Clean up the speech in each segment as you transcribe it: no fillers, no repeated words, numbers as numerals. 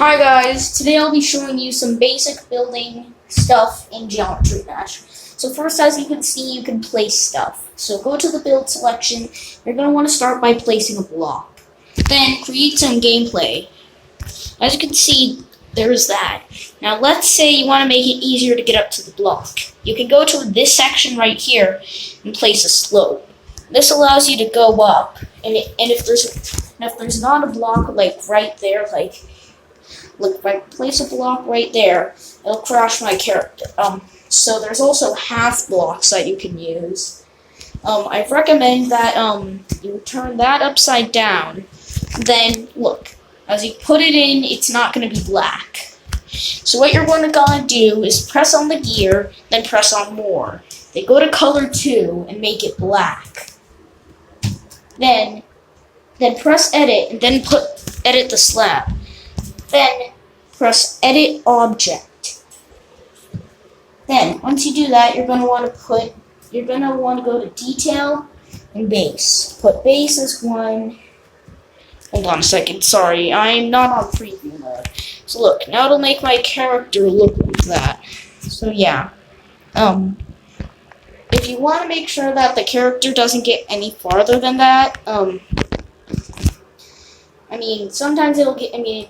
Hi guys, today I'll be showing you some basic building stuff in Geometry Dash. So first, as you can see, you can place stuff. So go to the build selection. You're going to want to start by placing a block. Then create some gameplay. As you can see, there's that. Now let's say you want to make it easier to get up to the block. You can go to this section right here and place a slope. This allows you to go up, and if there's not a block like right there, look, if I place a block right there, it'll crash my character. So there's also half blocks that you can use. I recommend that you turn that upside down. Then look, as you put it in, it's not going to be black. So what you're going to do is press on the gear, then press on more. Then go to color 2 and make it black. Then press edit and then edit the slab. Then press edit object. Then once you do that, you're going to want to go to detail and base. Put base as 1. Hold on a second. Sorry, I'm not on preview mode. So look, now it'll make my character look like that. So yeah. If you want to make sure that the character doesn't get any farther than that, sometimes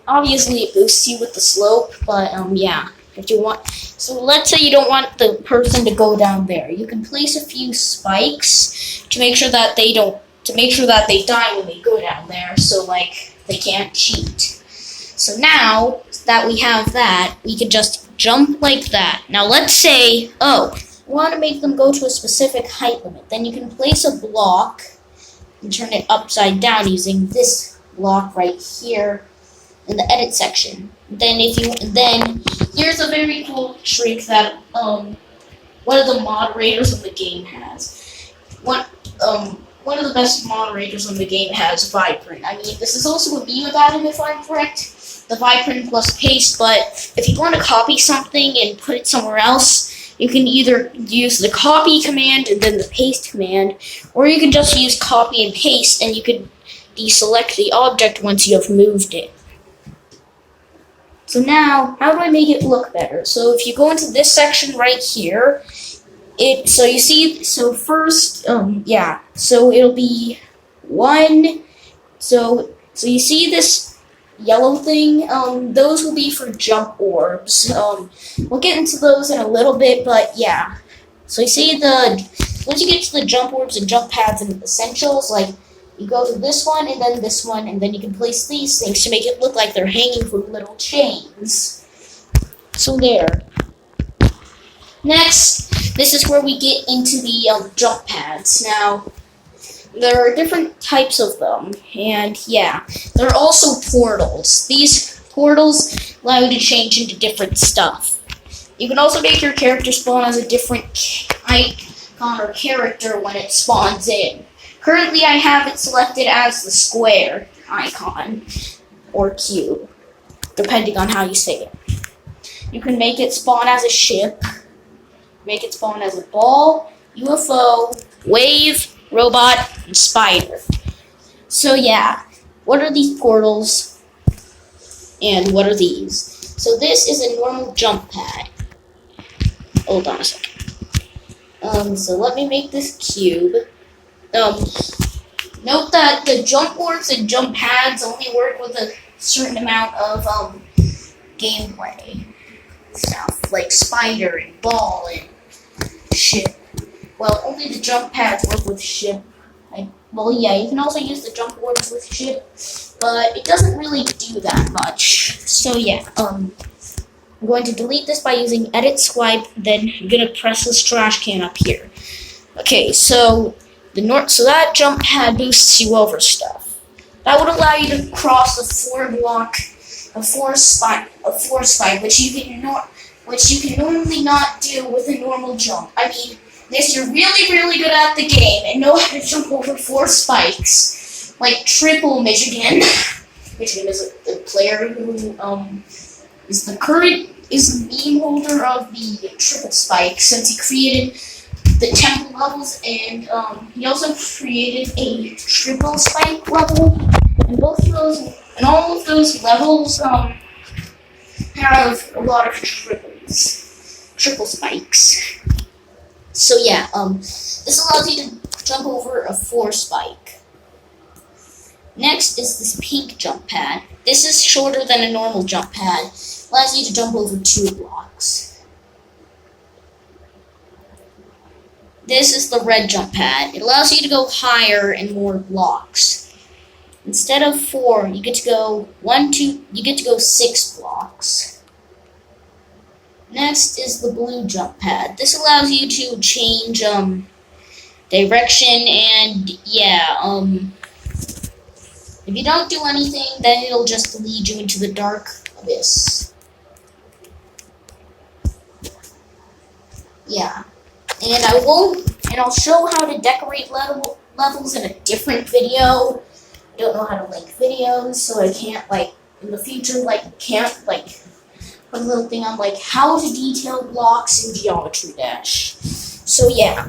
obviously it boosts you with the slope, but yeah. If you want, so let's say you don't want the person to go down there. You can place a few spikes to make sure that they die when they go down there, so they can't cheat. So now that we have that, we can just jump like that. Now let's say, you want to make them go to a specific height limit. Then you can place a block and turn it upside down using this block right here in the edit section. Then here's a very cool trick that one of the moderators of the game has. One of the best moderators in the game has Vibrant. This is also a meme about him if I'm correct. The Vibrant plus paste, but if you want to copy something and put it somewhere else, you can either use the copy command and then the paste command, or you can just use copy and paste and you can deselect the object once you have moved it. So now, how do I make it look better? So if you go into this section right here, so it'll be 1, so you see this yellow thing, those will be for jump orbs. We'll get into those in a little bit, but yeah. So you see once you get to the jump orbs and jump pads and essentials, you go to this one, and then you can place these things to make it look like they're hanging from little chains. So there. Next, this is where we get into the jump pads. Now, there are different types of them, and yeah, there are also portals. These portals allow you to change into different stuff. You can also make your character spawn as a different icon or character when it spawns in. Currently, I have it selected as the square icon, or cube, depending on how you say it. You can make it spawn as a ship, make it spawn as a ball, UFO, wave, robot, and spider. So yeah, what are these portals, and what are these? So this is a normal jump pad. Hold on a second. So let me make this cube. Note that the jump boards and jump pads only work with a certain amount of gameplay stuff, like spider and ball and ship. Well, only the jump pads work with ship. You can also use the jump boards with ship, but it doesn't really do that much. So yeah, I'm going to delete this by using edit swipe, then I'm going to press this trash can up here. Okay, so that jump pad boosts you over stuff. That would allow you to cross a floor spike, which you can normally not do with a normal jump. This you're really, really good at the game and know how to jump over 4 spikes, like Triple Michigan. Michigan is a player who is the meme holder of the triple spike, since he created the temple levels, and he also created a triple spike level, and all of those levels have a lot of triple spikes. So yeah, this allows you to jump over a 4 spike. Next is this pink jump pad. This is shorter than a normal jump pad. Allows you to jump over 2 blocks. This is the red jump pad. It allows you to go higher and more blocks. Instead of 4, you get to go 6 blocks. Next is the blue jump pad. This allows you to change direction and if you don't do anything, then it'll just lead you into the dark abyss. Yeah. And I'll show how to decorate levels in a different video. I don't know how to link videos, so I can't, in the future, put a little thing on, how to detail blocks in Geometry Dash. So yeah,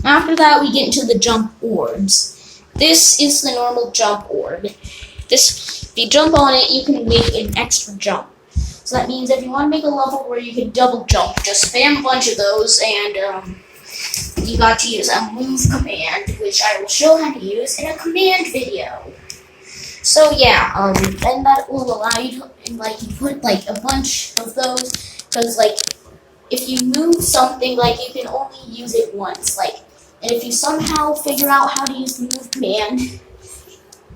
after that we get into the jump orbs. This is the normal jump orb. If you jump on it, you can make an extra jump. So that means if you want to make a level where you can double jump, just spam a bunch of those, and you got to use a move command, which I will show how to use in a command video. So yeah, then that will allow you to, you put a bunch of those, because if you move something, you can only use it once, and if you somehow figure out how to use the move command,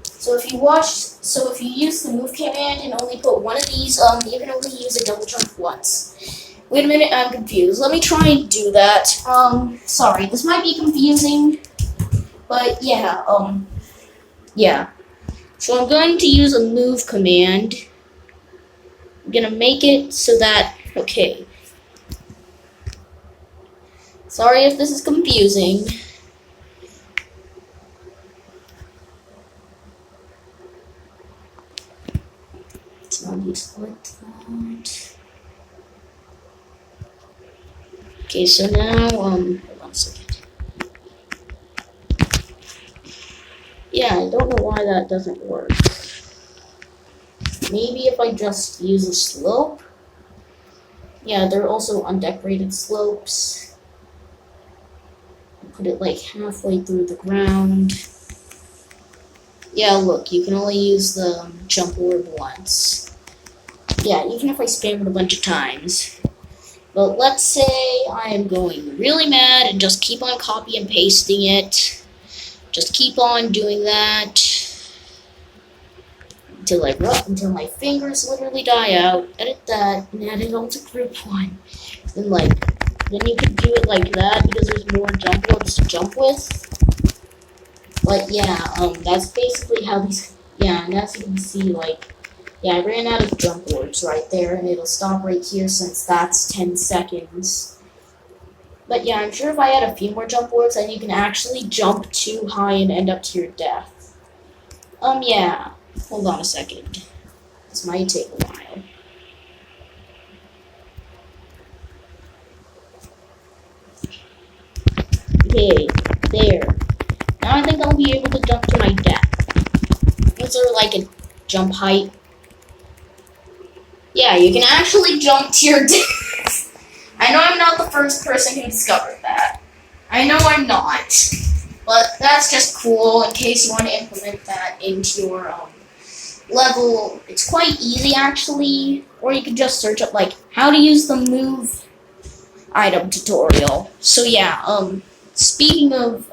so if you use the move command and only put one of these, you can only use a double jump once. Wait a minute, I'm confused. Let me try and do that. Sorry, this might be confusing, but yeah, yeah. So I'm going to use a move command. I'm gonna make it so that, okay. Sorry if this is confusing. So I'll just select that. Okay, so now, hold on a second. Yeah, I don't know why that doesn't work. Maybe if I just use a slope. Yeah, there are also undecorated slopes. Put it halfway through the ground. Yeah, look, you can only use the jump orb once. Yeah, even if I spam it a bunch of times. But let's say I am going really mad and just keep on copy and pasting it. Just keep on doing that until my fingers literally die out. Edit that and add it all to group 1. Then you can do it like that because there's more jump orbs to jump with. But yeah, that's basically how these. Yeah, and as you can see, I ran out of jump orbs right there, and it'll stop right here since that's 10 seconds. But yeah, I'm sure if I add a few more jump orbs, then you can actually jump too high and end up to your death. Yeah. Hold on a second. This might take a while. Okay, there. Now I think I'll be able to jump to my death. Was there a jump height? Yeah, you can actually jump to your death. I know I'm not the first person who discovered that. I know I'm not. But that's just cool in case you want to implement that into your level. It's quite easy actually. Or you could just search up how to use the move item tutorial. So yeah, speaking of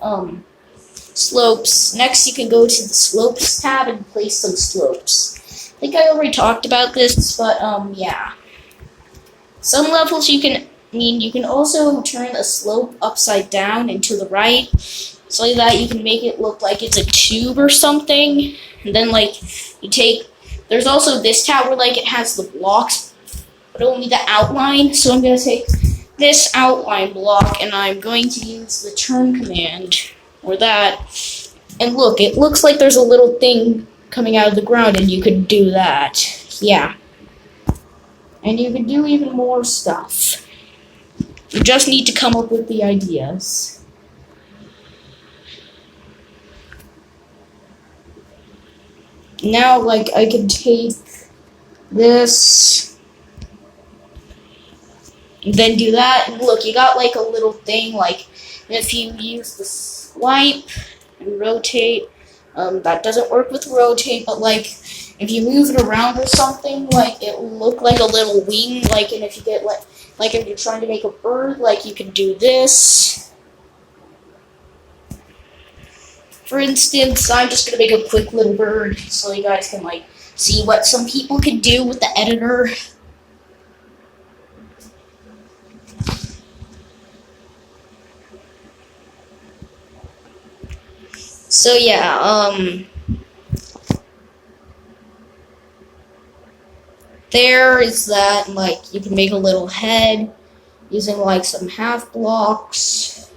slopes, next you can go to the slopes tab and place some slopes. I think I already talked about this, but yeah. Some levels you can also turn a slope upside down and to the right, so that you can make it look like it's a tube or something. And then there's also this tab where it has the blocks, but only the outline. So I'm gonna take this outline block and I'm going to use the turn command or that, and look, it looks like there's a little thing coming out of the ground, and you could do that. Yeah, and you can do even more stuff. You just need to come up with the ideas. Now I can take this, and then do that. And look, you got like a little thing, like if you use the swipe and rotate, that doesn't work with rotate, but like if you move it around or something, like it will look like a little wing, like, and if you get like if you're trying to make a bird, like you can do this. For instance, I'm just gonna make a quick little bird so you guys can like see what some people can do with the editor. So yeah, there is that, like, you can make a little head using, like, some half blocks.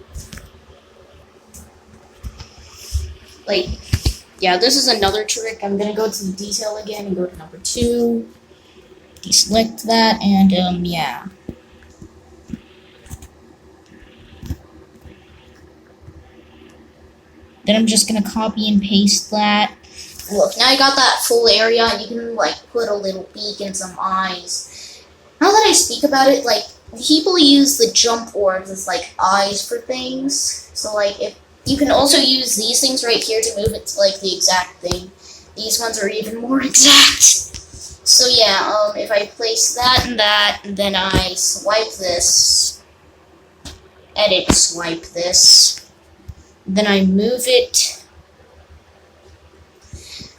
Like, yeah, this is another trick. I'm gonna go to the detail again and go to number 2. Deselect that, and, yeah. Then I'm just gonna copy and paste that. Look, now you got that full area, and you can, like, put a little beak and some eyes. Now that I speak about it, like, people use the jump orbs as, like, eyes for things. So, like, if you can also use these things right here to move it to, like, the exact thing. These ones are even more exact. So, yeah, if I place that, and then I swipe this, edit swipe this, then I move it.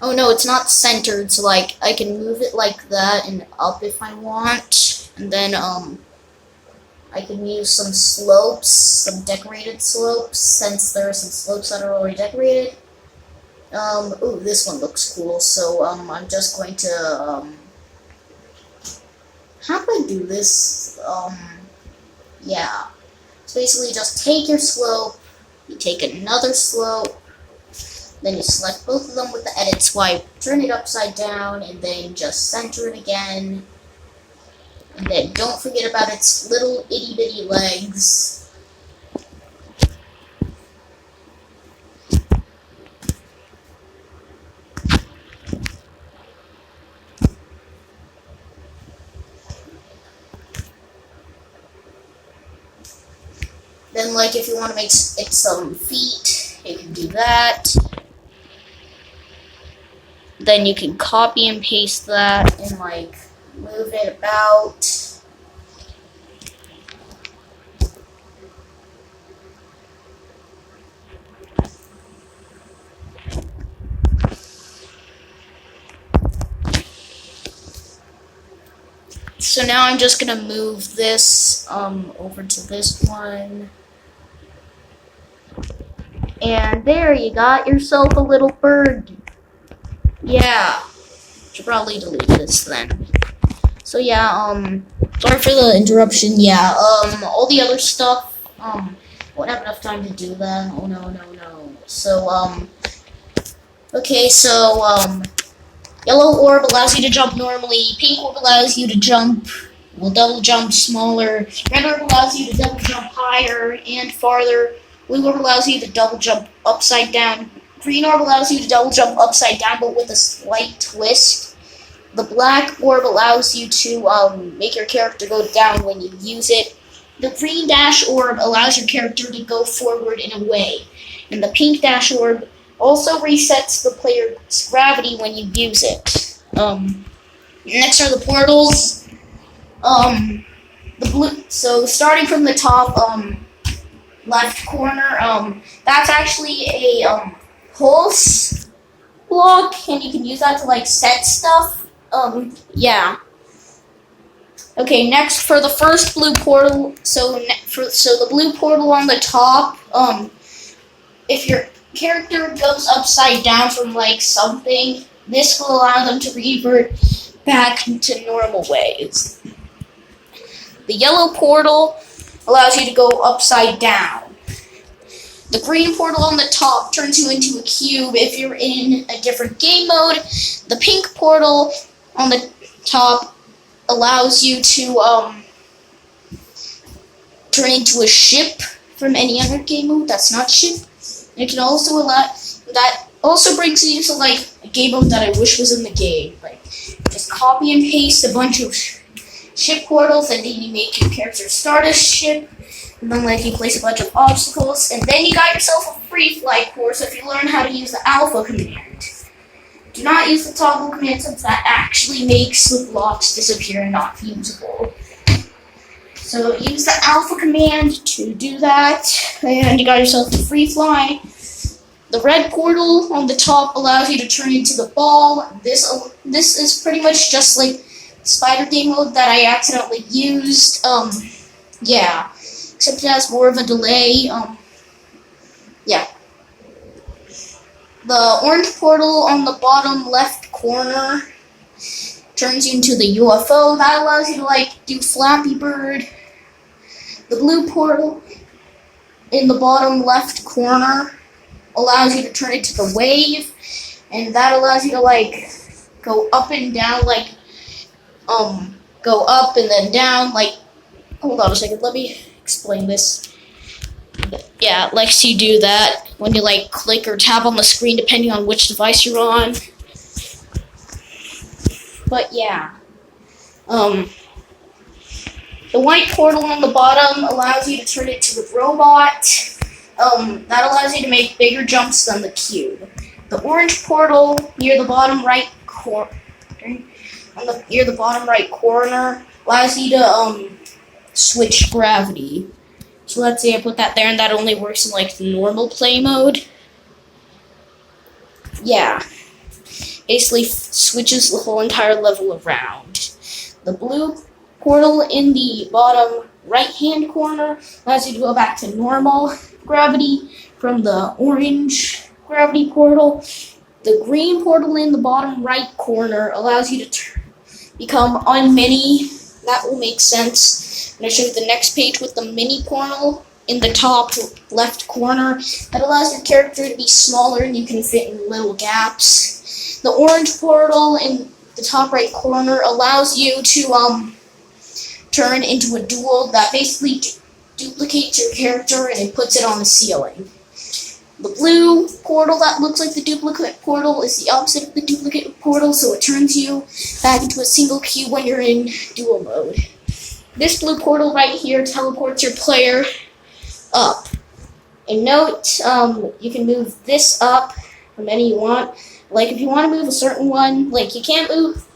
Oh no, it's not centered, so like I can move it like that and up if I want. And then I can use some slopes, some decorated slopes, since there are some slopes that are already decorated. Ooh, this one looks cool, so I'm just going to how do I do this? Yeah. So basically just take your slope, you take another slope, then you select both of them with the edit swipe, turn it upside down, and then just center it again. And then don't forget about its little itty bitty legs. Then, like, if you want to make it some feet, you can do that. Then you can copy and paste that and, like, move it about. So now I'm just gonna move this over to this one. And there, you got yourself a little bird. Yeah. Should probably delete this then. So yeah, sorry for the interruption. Yeah, all the other stuff, won't have enough time to do that. Oh no. So, okay, so, yellow orb allows you to jump normally, pink orb allows you to jump, well, double jump smaller, red orb allows you to double jump higher and farther, blue orb allows you to double jump upside down, green orb allows you to double jump upside down but with a slight twist. The black orb allows you to make your character go down when you use it. The green dash orb allows your character to go forward in a way. And the pink dash orb also resets the player's gravity when you use it. Next are the portals. The blue. So starting from the top left corner, that's actually a pulse block, and you can use that to like set stuff. Yeah. Okay, next for the first blue portal, so the blue portal on the top, if your character goes upside down from like something, this will allow them to revert back to normal ways. The yellow portal allows you to go upside down. The green portal on the top turns you into a cube if you're in a different game mode. The pink portal on the top allows you to turn into a ship from any other game mode that's not ship. And it can also allow that also brings you to like a game mode that I wish was in the game. Like just copy and paste a bunch of ship portals, and then you make your character start a ship, and then like you place a bunch of obstacles, and then you got yourself a free flight course if you learn how to use the alpha command. Do not use the toggle command since that actually makes the blocks disappear and not usable. So use the alpha command to do that, and you got yourself a free fly. The red portal on the top allows you to turn into the ball. This is pretty much just like Spider game mode that I accidentally used. Yeah, except it has more of a delay. Yeah. The orange portal on the bottom left corner turns you into the UFO. That allows you to like do Flappy Bird. The blue portal in the bottom left corner allows you to turn into the wave, and that allows you to like go up and down, like go up and then down, like, hold on a second, let me explain this. Yeah, it lets you do that when you like click or tap on the screen depending on which device you're on. But yeah, the white portal on the bottom allows you to turn into the robot. That allows you to make bigger jumps than the cube. The orange portal near the bottom right corner, near the bottom right corner, allows you to switch gravity. So let's say I put that there, and that only works in like the normal play mode. Yeah, basically switches the whole entire level around. The blue portal in the bottom right-hand corner allows you to go back to normal gravity from the orange gravity portal. The green portal in the bottom right corner allows you to become un-mini. That will make sense. And I show you the next page with the mini portal in the top left corner. That allows your character to be smaller and you can fit in little gaps. The orange portal in the top right corner allows you to turn into a dual that basically duplicates your character and it puts it on the ceiling. The blue portal that looks like the duplicate portal is the opposite of the duplicate portal, so it turns you back into a single cube when you're in dual mode. This blue portal right here teleports your player up. And note, you can move this up from any you want. Like if you want to move a certain one, like you can't move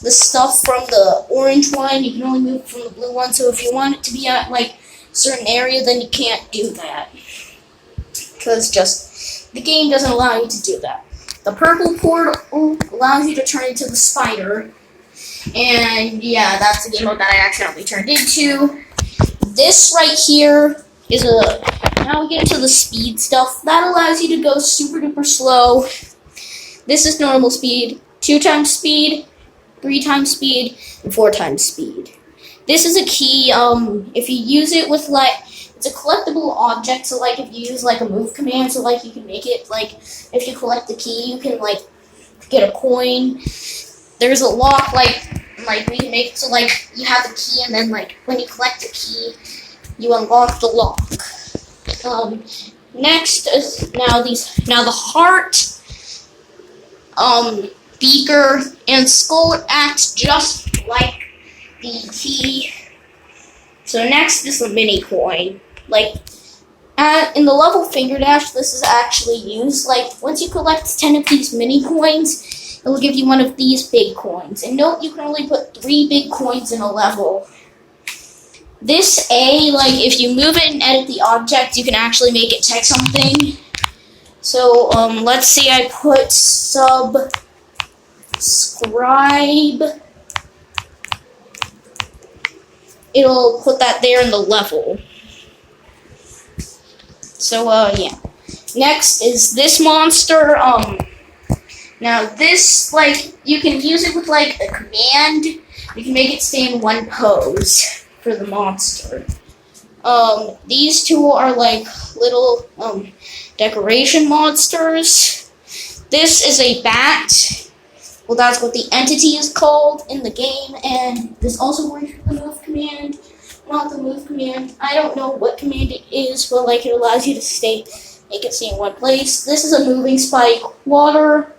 the stuff from the orange one, you can only move it from the blue one, so if you want it to be at like a certain area, then you can't do that. Because just, the game doesn't allow you to do that. The purple portal allows you to turn into the spider, and yeah, that's the game mode that I accidentally turned into. This right here is now we get into the speed stuff. That allows you to go super duper slow. This is normal speed, 2 times speed, 3 times speed, and 4 times speed. This is a key, if you use it with like, it's a collectible object, so like if you use like a move command, so like you can make it, like if you collect the key, you can like get a coin. There's a lock, like we can make it so like you have the key, and then like when you collect the key, you unlock the lock. Next is now the heart, beaker, and skull act just like the key. So next is the mini coin. Like in the level Finger Dash, this is actually used. Like once you collect 10 of these mini coins, it will give you one of these big coins. And note, you can only put 3 big coins in a level. This A, like if you move it and edit the object, you can actually make it text something. So let's say I put subscribe. It'll put that there in the level. So yeah. Next is this monster. Now this, like, you can use it with like a command. You can make it stay in one pose for the monster. These two are like little decoration monsters. This is a bat. Well, that's what the entity is called in the game, and this also works with the move command. Not the move command. I don't know what command it is, but like it allows you to make it stay in one place. This is a moving spike water.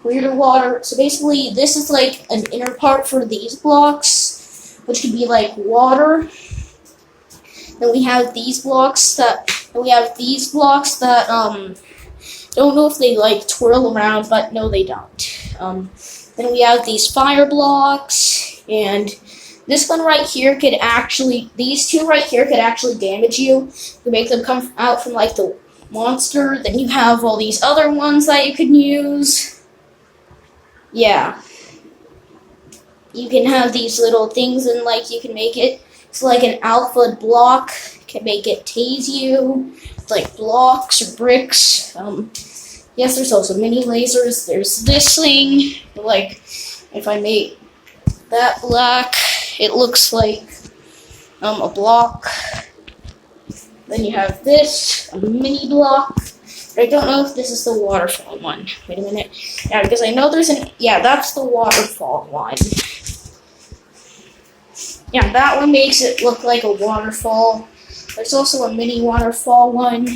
weirder water. So basically, this is like an inner part for these blocks, which could be like water. Then we have these blocks that don't know if they like twirl around, but no, they don't. Then we have these fire blocks, and this one right here could actually, these two right here could actually damage you. You make them come out from like the monster. Then you have all these other ones that you can use. Yeah. You can have these little things, and like you can make it so like an alpha block can make it tase you, like blocks or bricks. Yes, there's also mini lasers. There's this thing. Like, if I make that black, it looks like a block. Then you have this, a mini block. But I don't know if this is the waterfall one. Wait a minute. Yeah, because I know there's yeah, that's the waterfall one. Yeah, that one makes it look like a waterfall. There's also a mini waterfall one.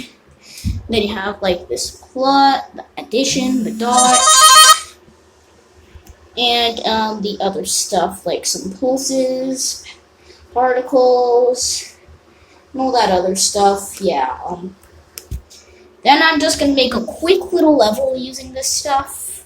Then you have like this plot, the addition, the dot, and the other stuff like some pulses, particles, and all that other stuff. Yeah. Then I'm just gonna make a quick little level using this stuff.